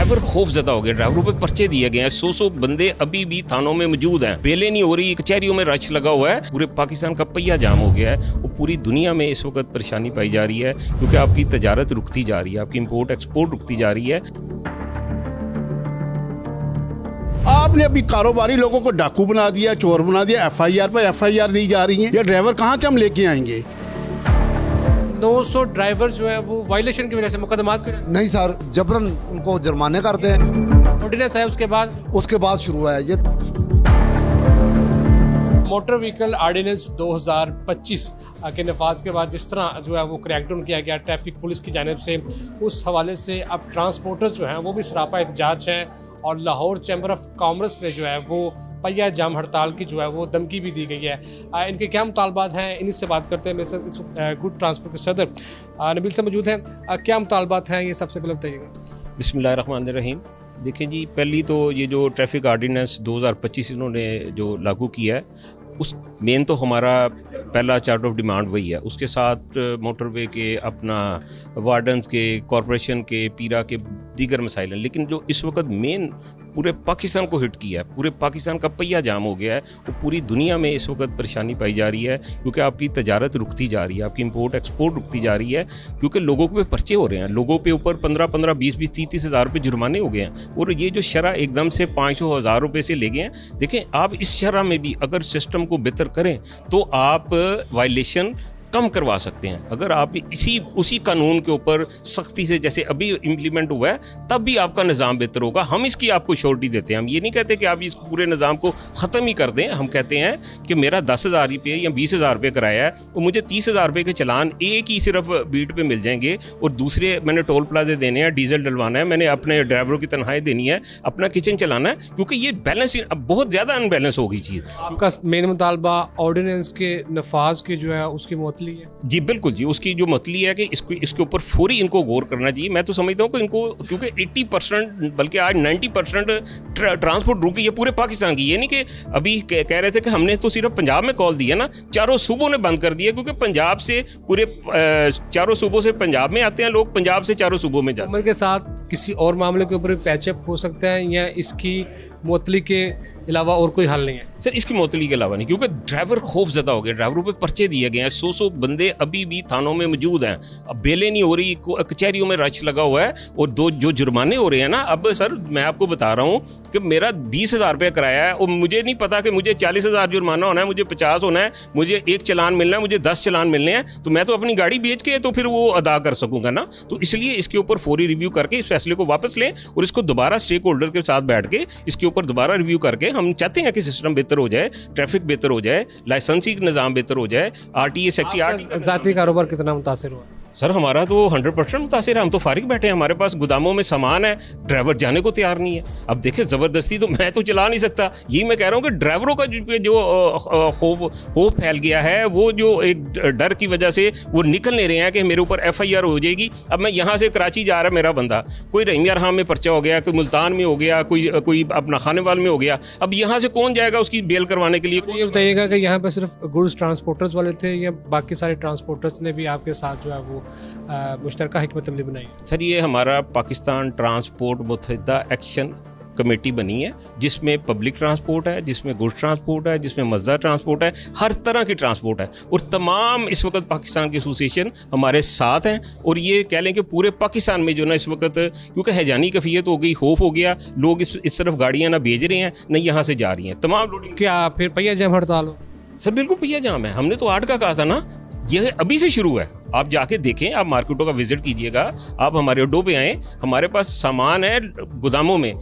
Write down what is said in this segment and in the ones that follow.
Driver खौफजदा हो गया, ड्राइवरों पे पर्चे दिए गए हैं। 100 बंदे अभी भी थानों में मौजूद हैं, बेलें नहीं हो रही, कचहरियों में रश लगा हुआ है। पूरे पाकिस्तान का पहिया जाम हो गया है और पूरी दुनिया में इस वक्त परेशानी पाई जा रही है क्योंकि आपकी तजारत रुकती जा रही है, आपकी इंपोर्ट एक्सपोर्ट रुकती जा रही है। आपने अभी कारोबारी लोगों को डाकू बना दिया, चोर बना दिया, एफआईआर पर एफआईआर दी जा रही है। ये ड्राइवर कहाँ से हम लेके आएंगे? 900 ड्राइवर जो है वो वायलेशन की वजह से मुकदमात करें। नहीं सर, जबरन उनको जुर्माने करते हैं। ऑर्डिनेंस है उसके बाद शुरू है ये मोटर व्हीकल ऑर्डिनेंस 2025 के नफाज के बाद जिस तरह जो है वो क्रैकडाउन किया गया ट्रैफिक पुलिस की जानिब से, उस हवाले से अब ट्रांसपोर्टर्स जो हैं वो भी सरापा एहतजाज हैं और लाहौर चैम्बर ऑफ कॉमर्स में जो है वो पहिया जाम हड़ताल की जो है वो धमकी भी दी गई है। इनके क्या मुतालबात हैं, इन्हीं से बात करते हैं। मेरे साथ इस गुड ट्रांसपोर्ट के सदर नबील से मौजूद हैं। क्या मुतालबात हैं ये सबसे पहले बताइएगा। बिस्मिल्लाहिर्रहमानिर्रहीम। देखिए जी, पहली तो ये जो ट्रैफिक ऑर्डिनेंस 2025 इन्होंने जो लागू किया है, उस मेन तो हमारा पहला चार्ट ऑफ डिमांड वही है। उसके साथ मोटरवे के, अपना वार्डन्स के, कॉरपोरेशन के, पीरा के दीगर मसाइल हैं। लेकिन जो इस वक्त मेन पूरे पाकिस्तान को हिट किया है, पूरे पाकिस्तान का पहिया जाम हो गया है और पूरी दुनिया में इस वक्त परेशानी पाई जा रही है क्योंकि आपकी तजारत रुकती जा रही है, आपकी इंपोर्ट एक्सपोर्ट रुकती जा रही है क्योंकि लोगों पे पर्चे हो रहे हैं, लोगों पे ऊपर 15-15, 20-20, 30-30 हज़ार रुपये जुर्माने हो गए हैं और ये जो शरह एकदम से 500,000 रुपये से ले गए हैं। देखें, आप इस शरह में भी अगर सिस्टम को बेहतर करें तो आप वायलेशन कम करवा सकते हैं। अगर आप उसी कानून के ऊपर सख्ती से जैसे अभी इम्प्लीमेंट हुआ है तब भी आपका निज़ाम बेहतर होगा। हम इसकी आपको श्योरिटी देते हैं। हम ये नहीं कहते कि आप इस पूरे निज़ाम को ख़त्म ही कर दें। हम कहते हैं कि मेरा 10,000 रुपये या 20,000 रुपये किराया है और मुझे 30,000 रुपये के चलान एक ही सिर्फ बीट पे मिल जाएंगे और दूसरे मैंने टोल प्लाजे देने हैं, डीजल डलवाना है, मैंने अपने ड्राइवरों की तनख्वाही देनी है, अपना किचन चलाना है, क्योंकि ये बैलेंस अब बहुत ज़्यादा अनबैलेंस हो गई चीज़। आपका मेन मुतालबा ऑर्डिनेंस के नफाज की जो है उसकी मुअत्तली है। जी बिल्कुल जी, उसकी जो मतली है कि इसके ऊपर फौरी इनको गौर करना चाहिए। मैं तो समझता हूँ कि इनको, क्योंकि 80% बल्कि आज 90% ट्रांसपोर्ट रुकी है पूरे पाकिस्तान की। ये नहीं कि अभी कह रहे थे कि हमने तो सिर्फ पंजाब में कॉल दिया ना, चारों सूबों ने बंद कर दिया क्योंकि पंजाब से पूरे चारों सूबों से पंजाब में आते हैं लोग, पंजाब से चारों सूबों में जाते हैं। उम्र के साथ किसी और मामले के ऊपर पैचअप हो सकता है या इसकी मुअत्तली के अलावा और कोई हल नहीं है? सर, इसकी मुअत्तली के अलावा नहीं, क्योंकि ड्राइवर खौफजदा हो गया, ड्राइवरों पे पर्चे दिए गए हैं। 100 बंदे अभी भी थानों में मौजूद हैं, अब बेलें नहीं हो रही, कचहरियों में रश लगा हुआ है और जो जुर्माने हो रहे हैं ना, अब सर मैं आपको बता रहा हूँ कि मेरा 20,000 रुपये किराया है और मुझे नहीं पता कि मुझे 40,000 जुर्माना होना है, मुझे 50 होना है, मुझे एक चलान मिलना है, मुझे 10 चलान मिलने हैं, तो मैं तो अपनी गाड़ी बेच के तो फिर वो अदा कर सकूंगा ना। तो इसलिए इसके ऊपर फौरी रिव्यू करके इस फैसले को वापस लें और इसको दोबारा स्टेक होल्डर के साथ बैठ के इसके ऊपर दोबारा रिव्यू करके, हम चाहते हैं कि सिस्टम बेहतर हो जाए, ट्रैफिक बेहतर हो जाए, लाइसेंसिंग निज़ाम बेहतर हो जाए, आरटीए सेक्टर ज़ाती कारोबार कितना मुतासिर हुआ? सर, हमारा तो 100% मुतासिर है। हम तो फारिग बैठे हैं, हमारे पास गोदामों में सामान है, ड्राइवर जाने को तैयार नहीं है। अब देखिए, ज़बरदस्ती तो मैं तो चला नहीं सकता। यही मैं कह रहा हूँ कि ड्राइवरों का जो खौफ फैल गया है, वो जो एक डर की वजह से वो निकल नहीं रहे हैं कि मेरे ऊपर FIR हो जाएगी। अब मैं यहाँ से कराची जा रहा है मेरा बंदा, कोई रहीमिया रहा में पर्चा हो गया, कोई मुल्तान में हो गया, कोई अपना खानेवाल में हो गया, अब यहाँ से कौन जाएगा उसकी बेल करवाने के लिए? ये बताइएगा कि यहाँ पर सिर्फ गुड्स ट्रांसपोर्टर्स वाले थे या बाकी सारे ट्रांसपोर्टर्स ने भी आपके साथ जो है वो मुश्तरका हिकमत अमली बनाई? सर, ये हमारा पाकिस्तान ट्रांसपोर्ट मुत्तहिदा एक्शन कमेटी बनी है जिसमें पब्लिक ट्रांसपोर्ट है, जिसमें गुड्स ट्रांसपोर्ट है, जिसमें मजदूर ट्रांसपोर्ट है, हर तरह की ट्रांसपोर्ट है और तमाम इस वक्त पाकिस्तान की एसोसिएशन हमारे साथ हैं। और ये कह लें कि पूरे पाकिस्तान में जो ना इस वक्त, क्योंकि हैजानी कफ़ियत हो गई, खौफ हो गया, लोग इस तरफ गाड़ियाँ ना भेज रहे हैं ना यहाँ से जा रही हैं, तमाम लोग। क्या फिर पहिया जाम हड़ताल हो? सर बिल्कुल पहिया जाम है। हमने तो 8 का कहा था ना, यह अभी से शुरू है। आप जाके देखें, आप मार्केटों का विजिट कीजिएगा, आप हमारे अड्डों पे आएँ, हमारे पास सामान है गोदामों में,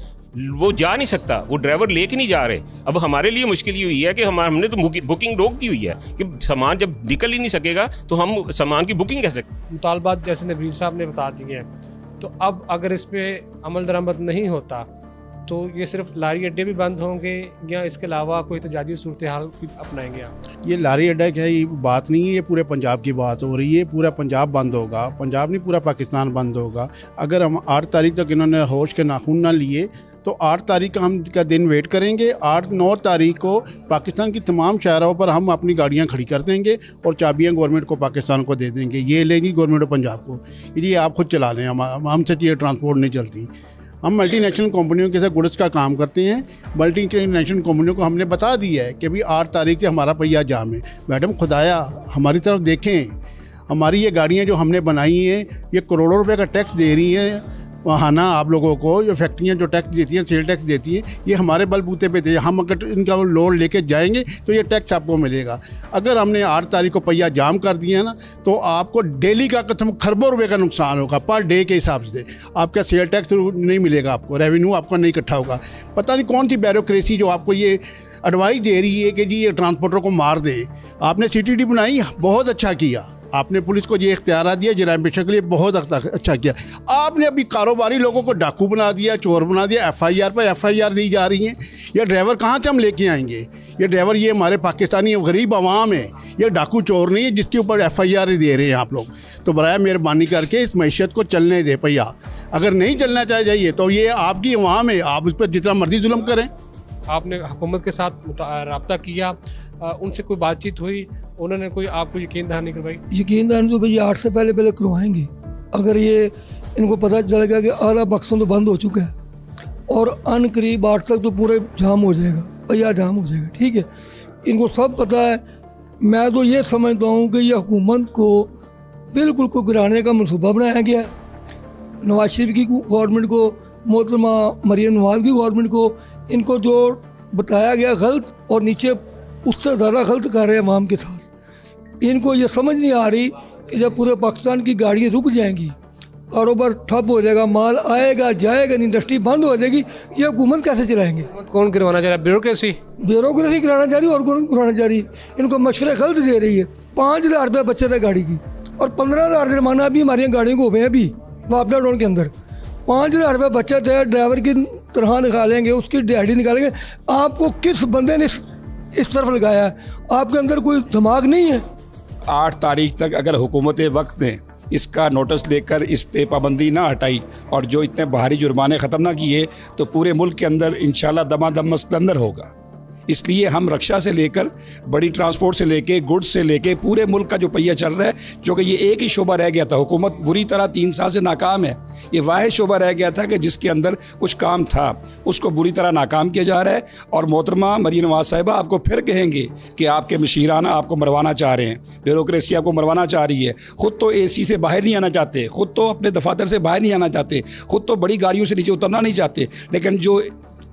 वो जा नहीं सकता, वो ड्राइवर लेके नहीं जा रहे। अब हमारे लिए मुश्किल ये हुई है कि हमने तो बुकिंग रोक दी हुई है कि सामान जब निकल ही नहीं सकेगा तो हम सामान की बुकिंग कैसे? मुतालबात जैसे नबील साहब ने बता दिए हैं, तो अब अगर इस पर अमल दरामद नहीं होता तो ये सिर्फ लारी अड्डे भी बंद होंगे या इसके अलावा कोई तजादी सूरत हाल अपनाएंगे आप? ये लारी अड्डा क्या है, ये बात नहीं है, ये पूरे पंजाब की बात हो रही है। पूरा पंजाब बंद होगा, पंजाब नहीं पूरा पाकिस्तान बंद होगा। अगर हम 8 तारीख तक इन्होंने होश के नाखून ना लिए तो 8 तारीख का हम का दिन वेट करेंगे। 8-9 तारीख को पाकिस्तान की तमाम शहरों पर हम अपनी गाड़ियां खड़ी कर देंगे और चाबियां गवर्नमेंट को पाकिस्तान को दे देंगे। ये लेगी गवर्नमेंट ऑफ पंजाब को, ये आप खुद चला लें, हमसे ये ट्रांसपोर्ट नहीं चलती। हम मल्टीनेशनल कंपनियों के साथ गुड्स का काम करते हैं। मल्टीनेशनल कंपनियों को हमने बता दिया है कि भाई 8 तारीख से हमारा पहिया जाम है। मैडम खुदाया हमारी तरफ देखें, हमारी ये गाड़ियाँ जो हमने बनाई हैं ये करोड़ों रुपए का टैक्स दे रही हैं वहाना आप लोगों को। जो फैक्ट्रियाँ जो टैक्स देती हैं, सेल टैक्स देती हैं, ये हमारे बलबूते पे थे। हम अगर इनका लोड लेके जाएंगे तो ये टैक्स आपको मिलेगा। अगर हमने 8 तारीख को पहिया जाम कर दिया ना तो आपको डेली का कसम खरबों रुपए का नुकसान होगा पर डे के हिसाब से। आपका सेल टैक्स नहीं मिलेगा, आपको रेवेन्यू आपका नहीं इकट्ठा होगा। पता नहीं कौन सी ब्यूरोक्रेसी जो आपको ये एडवाइस दे रही है कि जी ये ट्रांसपोर्टर को मार दे। आपने CTD बनाई, बहुत अच्छा किया। आपने पुलिस को ये इख्तियार दिया जराइम पेशा के लिए, बहुत अच्छा किया। आपने अभी कारोबारी लोगों को डाकू बना दिया, चोर बना दिया। FIR पर FIR दी जा रही हैं। ये ड्राइवर कहाँ से हम लेके आएंगे? ये ड्राइवर ये हमारे पाकिस्तानी गरीब आवाम है, ये डाकू चोर नहीं है जिसके ऊपर FIR दे रहे हैं आप लोग। तो बराए मेहरबानी करके इस मैशत को चलने दे पहिया। अगर नहीं चलना चाहिए तो ये आपकी आवाम है, आप उस पर जितना मर्जी जुल्म करें। आपने हुकूमत के साथ रब्ता किया, उनसे कोई बातचीत हुई, उन्होंने कोई आपको यकीन दहानी करवाई? यकीन दहानी तो भैया 8 से पहले करवाएंगे। अगर ये इनको पता चल गया कि आला बक्सों तो बंद हो चुका है और अन करीब 8 तक तो पूरे जाम हो जाएगा, भैया जाम हो जाएगा, ठीक है। इनको सब पता है। मैं तो ये समझता हूँ कि ये हुकूमत को बिल्कुल को गिराने का मनसूबा बनाया गया है। नवाज शरीफ की गवर्नमेंट को, मोहतरमा मरियम नवाज की गवर्नमेंट को, इनको जो बताया गया गलत और नीचे उससे ज़्यादा गलत कर रहे हैं अवाम के साथ। इनको ये समझ नहीं आ रही कि जब पूरे पाकिस्तान की गाड़ियाँ रुक जाएंगी, कारोबार ठप हो जाएगा, माल आएगा जाएगा, इंडस्ट्री बंद हो जाएगी, ये हुकूमत कैसे चलाएंगे? कौन गिरवाना चाह रहा है? ब्यूरोक्रेसी गिराना चाह रही है और कौन गिराना चाह रही है? इनको मशवरे गलत दे रही है। 5,000 रुपये बच्चे थे गाड़ी की और 15,000 जुर्माना अभी हमारी गाड़ियों को हुए हैं अभी वापडा टाउन के अंदर। 5,000 रुपये बच्चे थे, ड्राइवर की तरह निकालेंगे, उसकी दिहाड़ी निकालेंगे। आपको किस बंदे ने इस तरफ लगाया है? आपके अंदर कोई दिमाग नहीं है? 8 तारीख तक अगर हुकूमत वक्त ने इसका नोटिस लेकर इस पे पाबंदी ना हटाई और जो इतने भारी जुर्माने ख़त्म ना किए तो पूरे मुल्क के अंदर इंशाल्लाह दमादम मस्कंदर होगा। इसलिए हम रक्षा से लेकर बड़ी ट्रांसपोर्ट से लेके गुड्स से लेके पूरे मुल्क का जो पहिया चल रहा है, जो कि ये एक ही शोबा रह गया था। हुकूमत बुरी तरह 3 साल से नाकाम है। ये वाहिद शोबा रह गया था कि जिसके अंदर कुछ काम था, उसको बुरी तरह नाकाम किया जा रहा है। और मोहतरमा मरियम नवाज साहिबा आपको फिर कहेंगे कि आपके मशीराना आपको मरवाना चाह रहे हैं, ब्यूरोक्रेसी आपको मरवाना चाह रही है। ख़ुद तो AC से बाहर नहीं आना चाहते, ख़ुद तो अपने दफातर से बाहर नहीं आना चाहते, ख़ुद तो बड़ी गाड़ियों से नीचे उतरना नहीं चाहते, लेकिन जो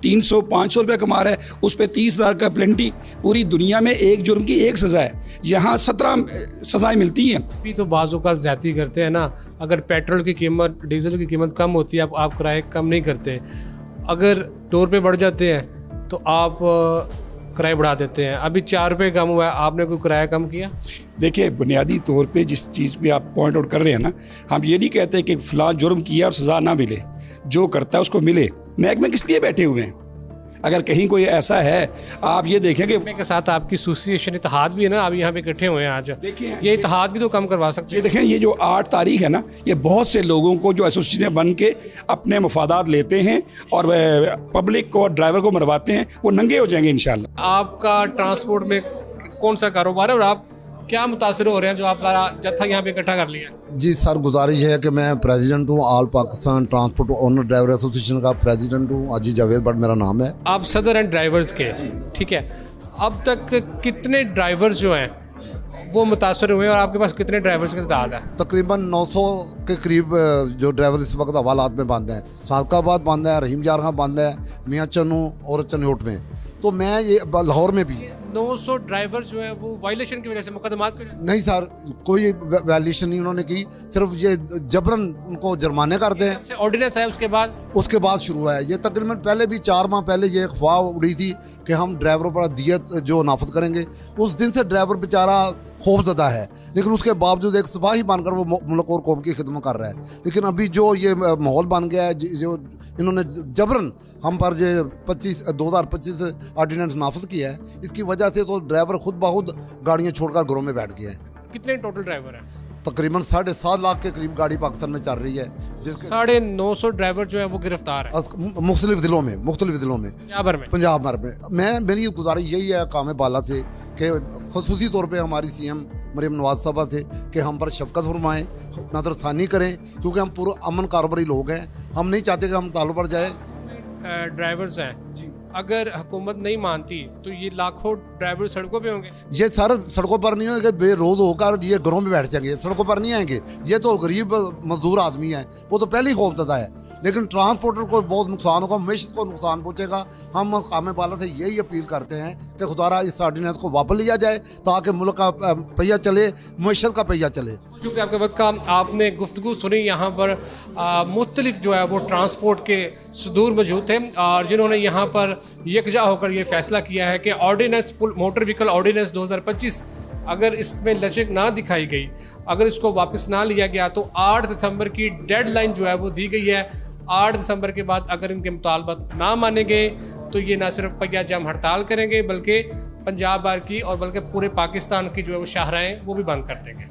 300-500 रुपये कमा रहा है उस पर 30,000 का प्लेंटी। पूरी दुनिया में एक जुर्म की एक सज़ा है, यहाँ 17 सज़ाएँ मिलती हैं। अभी तो बाज़ों का ज़्यादती करते हैं ना। अगर पेट्रोल की कीमत, डीजल की कीमत कम होती है, आप किराए कम नहीं करते। अगर 2 रुपये बढ़ जाते हैं तो आप किराए बढ़ा देते हैं। अभी 4 रुपये कम हुआ है, आपने कोई किराया कम किया? देखिए, बुनियादी तौर पे जिस चीज़ पे आप पॉइंट आउट कर रहे हैं ना, हम ये नहीं कहते कि फ़लाँ जुर्म किया और सज़ा ना मिले, जो करता है उसको मिले। महकमे किस लिए बैठे हुए हैं? अगर कहीं कोई ऐसा है, आप ये देखें कि के साथ आपकी एसोसिएशन इत्तेहाद भी है ना, अभी यहाँ पे इकट्ठे हुए हैं आज। देखिए, ये इत्तेहाद भी तो कम करवा सकते हैं। देखें, ये जो 8 तारीख है ना, ये बहुत से लोगों को जो एसोसिएशन बन के अपने मफादात लेते हैं और पब्लिक को और ड्राइवर को मरवाते हैं, वो नंगे हो जाएंगे इंशाल्लाह। आपका ट्रांसपोर्ट में कौन सा कारोबार है और आप क्या मुतासिर हो रहे हैं जो आप सारा जत्था यहाँ पे इकट्ठा कर लिया? जी सर, गुजारिश है कि मैं प्रेसिडेंट हूँ, all Pakistan transport owner driver association का प्रेसिडेंट हूँ। अजी जावेद भट्ट मेरा नाम है। आप सदर एंड ड्राइवर्स के, ठीक है। अब तक कितने ड्राइवर्स जो हैं वो मुतासर हुए और आपके पास कितने ड्राइवर्स की तादाद है? तकरीबन 900 के करीब जो ड्राइवर इस वक्त हवालात में बंद हैं। सादकाबाद बंद है, रहीम जारखा बंद है, मियाँ चन्नू और चन्योट में। तो मैं ये लाहौर में भी 900 ड्राइवर जो है वो वायलेशन की वजह से मुकदमात नहीं सर, कोई वायलेशन नहीं उन्होंने की, सिर्फ ये जबरन उनको जुर्माने कर दें। ऑर्डिनेंस है उसके बाद शुरू है ये। तकरीबन पहले भी 4 माह पहले ये अफवाह उड़ी थी कि हम ड्राइवरों पर दियत जो नाफद करेंगे। उस दिन से ड्राइवर बेचारा खौफजदा है, लेकिन उसके बावजूद एक सिपाही बनकर वो मुल्क और कौम की खिदमत कर रहा है। लेकिन अभी जो ये माहौल बन गया है, जो इन्होंने जबरन हम पर जो 2025 ऑर्डिनेंस नाफिज किया है, इसकी वजह से तो ड्राइवर खुद ब खुद गाड़ियाँ छोड़कर घरों में बैठ गए हैं। कितने टोटल ड्राइवर हैं? तकरीबन 7.5 लाख के करीब गाड़ी पाकिस्तान में चल रही है, जिसके 950 ड्राइवर जो है वो गिरफ्तार है मुख्तलिफ जिलों में पंजाब भर में। मेरी गुजारिश यही है काम बाला से कि खसूसी तौर पे हमारी CM मरीम नवाज साहबा से कि हम पर शफकत फरमाएँ, नज़रसानी करें, क्योंकि हम पूरे अमन कारोबारी लोग हैं। हम नहीं चाहते कि हम तालों पर जाए। ड्राइवर्स हैं, अगर हुकूमत नहीं मानती तो ये लाखों ड्राइवर सड़कों पे होंगे। ये सर सड़कों पर नहीं होंगे, बेरोज होकर ये घरों में बैठ जाएंगे, सड़कों पर नहीं आएंगे। ये तो गरीब मजदूर आदमी है, वो तो पहले ही खौफजदा है। लेकिन ट्रांसपोर्टर को बहुत नुकसान होगा, मईशत को नुकसान पहुंचेगा। हम मकाम बाला से यही अपील करते हैं कि खुदारा इस ऑर्डिनेंस को वापस लिया जाए ताकि मुल्क का पहिया चले, मईशत का पहिया चले। चूँकि आपके वक्त का आपने गुफ्तगू सुनी, यहाँ पर मुख्तलिफ जो है वो ट्रांसपोर्ट के सदूर मौजूद थे और जिन्होंने यहाँ पर यकजा होकर ये फैसला किया है कि ऑर्डिनेंस मोटर व्हीकल ऑर्डिनेंस 2025 अगर इसमें लचक ना दिखाई गई, अगर इसको वापस ना लिया गया तो 8 दिसंबर की डेडलाइन जो है वो दी गई है। 8 दिसंबर के बाद अगर इनके मुतालबात ना माने गए तो ये ना सिर्फ पहिया जाम हड़ताल करेंगे बल्कि पंजाब बार की और बल्कि पूरे पाकिस्तान की जो है वो शाहराहें वो भी बंद कर देंगे।